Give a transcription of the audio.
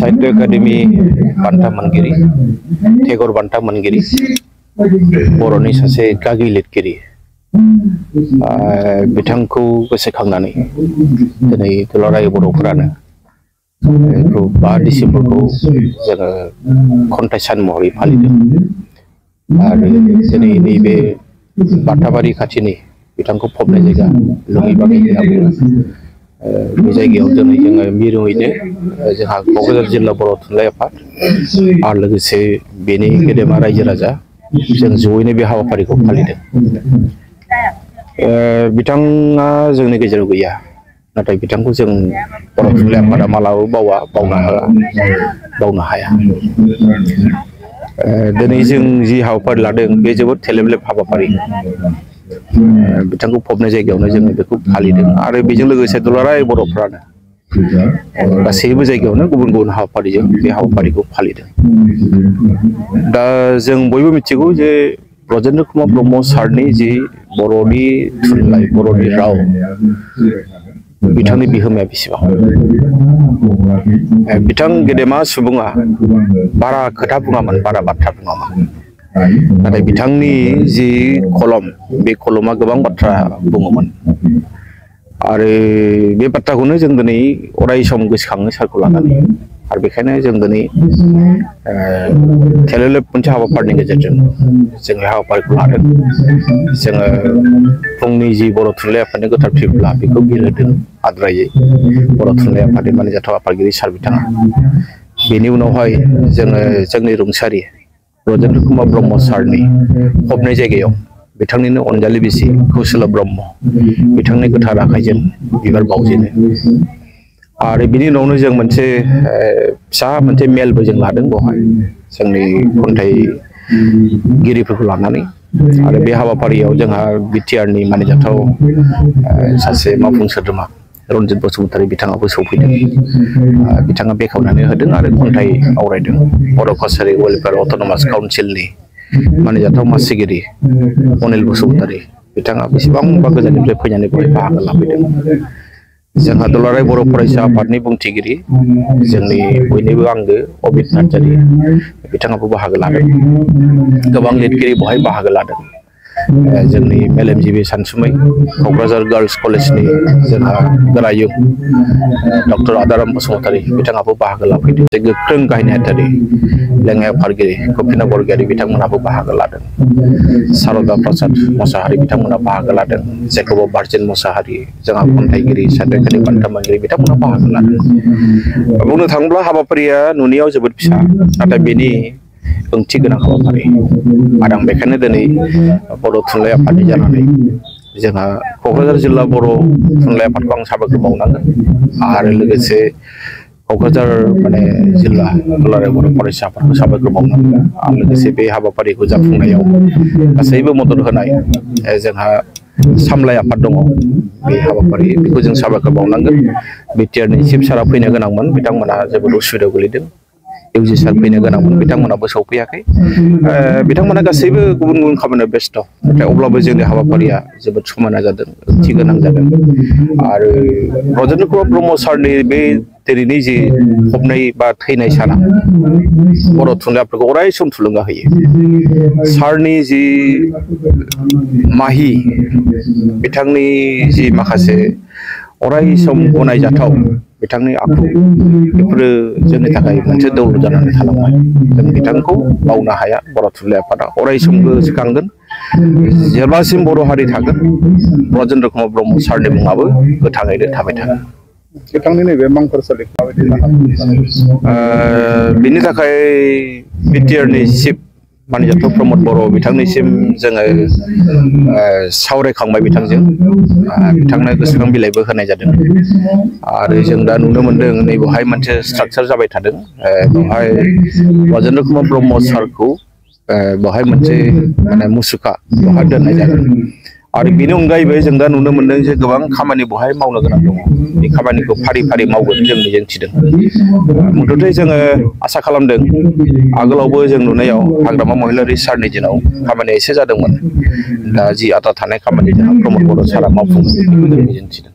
साहित्य academy बान्था मोनगिरि टेगर बान्था मोनगिरि बर'नि सासे गागि लिरगिरि बिथांखौ गोसोखांनानै दिनै दुलाराय बर'फोरानो 5 डिसेम्बरखौ जोङो खन्थाइ सान महरै फालिदों आरो दिनै नैबे बाथाबारि खाथिनि बिथांखौ फबनाय जायगा लङिबारि होनना बुङो बे जायगायाव दिनै जोङो मिरुयैनो जोंहा क'क्राझार जिल्ला बर' थुनलाइ आफाद आरो लोगोसे बेनि गेदेमा रायजो राजा जों जयैनो बे हाबाफारिखौ फालिदों बिथाङा जोंनि गेजेराव गैया नाथाय बिथांखौ जों बर' थुनलाइ आफादा मालाबाबो बावनो हाया दिनै जों जि हाबाफारि लादों बे जोबोद थेलेबलेब हाबाफारि बिथांखौ फबनाय जायगायावनो जोङो बेखौ फालिदों आरो बेजों लोगोसे दुलाराय बर'फ्रानो गासैबो जायगायावनो गुबुन गुबुन हाबाफारिजों बे हाबाफारिखौ फालिदों दा जों बयबो मिथिगौ जे ब्रजेन्द्र कुमार ब्रह्म सारनि जि बर'नि थुनलाइ बर'नि राव बिथांनि बिहोमाया बेसेबां बिथां गेदेमा सुबुङा बारा खोथा बुङामोन बारा बाथ्रा बुङामोन नाथाय बिथांनि जि कलम बे कलमा गोबां बाथ्रा बुङोमोन आरो बे बाथ्राखौनो जों दिनै अराय सम गोसोखाङो सारखौ लानानै आरो बेखायनो जों दिनै थेलेबलेब मोनसे हाबाफारिनि गेजेरजों जोङो हाबाफारिखौ लादों जोङो फुंनि जि बर' थुनलाइ आफादनि गोथार फिरफिला बेखौ बिलिरदों आद्रायै बर' थुनलाइ आफादनि मानिजाथाव आफादगिरि सार बिथाङा बेनि उनावहाय जोङो जोंनि रुंसारि ब्रजेन्द्र कुमार ब्रह्म सारनि फबनाय जायगायाव बिथांनिनो अनजालि बिसि कौशला ब्रह्म बिथांनि गोथार आखाइजों बिबार बावजेनो आरो बिनि उनावनो जों मोनसे फिसा मोनसे मेलबो जों लादों बेवहाय जोंनि खन्थाइगिरिफोरखौ लानानै आरो बे हाबाफारियाव जोंहा बिटिआरनि मानिजाथाव सासे मावफुं सोद्रोमा रन्जित बसुमतारी बिथाङाबो सौफैदों बिथाङा बेखेवनानै होदों आरो खन्थाइ आवरायदों बर' कसारि वेलफेयार अट'नमास काउन्सिलनि मानिजाथाव मासिगिरि अनिल बसुमतारी बिथाङा बेसेबांबा गोजाननिफ्राय फैनानै बेवहाय बाहागो लाफैदों जोंहा दुलाराय बर' फरायसा आफादनि बुंथिगिरि जोंनि बयनिबो आंगो अबित नार्जारि बिथाङाबो बाहागो लादों गोबां लिरगिरि बेवहाय बाहागो लादों जोंनि मेलेमजिबि सानसुमै क'क्राझार गार्लस कलेजनि जोंहा गोरायुं डक्टर आदाराम बसुमतारी बिथाङाबो बाहागो लाफैदों गोख्रों गाहाय नेहाथारि लेङाइ आफादगिरि गपिना बरगयारी बिथांमोनाबो बाहागो लादों सारदा प्रसाद मोसाहारि बिथांमोना बाहागो लादों जेकब भार्जिन मोसाहारि जोंहा खन्थाइगिरि साहित्य अकादेमि बान्था मोनगिरि बिथांमोना बाहागो लादों बुंनो थाङोब्ला हाबाफारिया नुनायाव जोबोद फिसा नाथाय बेनि ओंथि गोनां हाबाफारि आरो आं बेखायनो दिनै बर' थुनलाइ आफादनि जानानै जोंहा क'क्राझार जिल्ला बर' थुनलाइ आफादखौ आं साबायखर बावनांगोन आरो लोगोसे क'क्राझार जिल्ला दुलाराय बर' फरायसा आफादखौ साबायखर बावनांगोन आरो लोगोसे बे हाबाफारिखौ जाफुंनायाव गासैबो मदद होनाय जोंहा सामलाय आफाद दङ बे हाबाफारि बेखौ जों साबायखर बावनांगोन बिटिआरनि चिफ सारा फैनो गोनांमोन बिथांमोना जोबोद उसुबिदायाव गोलैदों इउजि सार फैनो गोनांमोन बिथांमोनाबो सौफैयाखै बिथांमोना गासैबो गुबुन गुबुन खामानियाव बेस्थ' नाथाय अब्लाबो जोंनि हाबाफारिया जोबोद समायना जादों ओंथि गोनां जादों आरो ब्रजेन्द्र कुमार ब्रह्म सारनि बे दिनैनि जि फबनाय बा थैनाय साना बर' थुनलाइफोरखौ अराय सम थुलुंगा होयो सारनि जि माहि बिथांनि जि माखासे अराय सम गनायजाथाव बिथांनि आखु बेफोरो जोंनि थाखाय मोनसे दौल जानानै थालांबाय जों बिथांखौ बावनो हाया बर' थुनलाइ आफादा अराय सम गोसोखांगोन जेब्लासिम बर' हारि थागोन ब्रजेन्द्र कुमार ब्रह्म सारनि मुङाबो गोथाङैनो थाबाय थागोन बिथांनि नैबे मांखरसालि बिनि थाखाय बिटिआरनि चिफ मानिजाथाव प्रमद बर' बिथांनिसिम जोङो सावरायखांबाय बिथांजों बिथांनो गोसोखां बिलाइबो होनाय जादों आरो जों दा नुनो मोनदों नै बेवहाय मोनसे स्ट्राक्चार जाबाय थादों बेवहाय ब्रजेन्द्र कुमार ब्रह्म सारखौ बेवहाय मोनसे मुसुखा बेवहाय दोननाय जागोन आरो बेनि अनगायैबो जों दा नुनो मोनदों जे गोबां खामानि बेवहाय मावनो गोनां दङ बे खामानिखौ फारि फारि मावगोन जों मिजिंथिदों मुथथे जोङो आसा खालामदों आगोलावबो जों नुनायाव हाग्रामा महिलारि सारनि दिनाव खामानिया एसे जादोंमोन दा जि आद्रा थानाय खामानि जोंहा प्रमद बर' सारा मावफुंगोन बेखौ जों मिजिंथिदों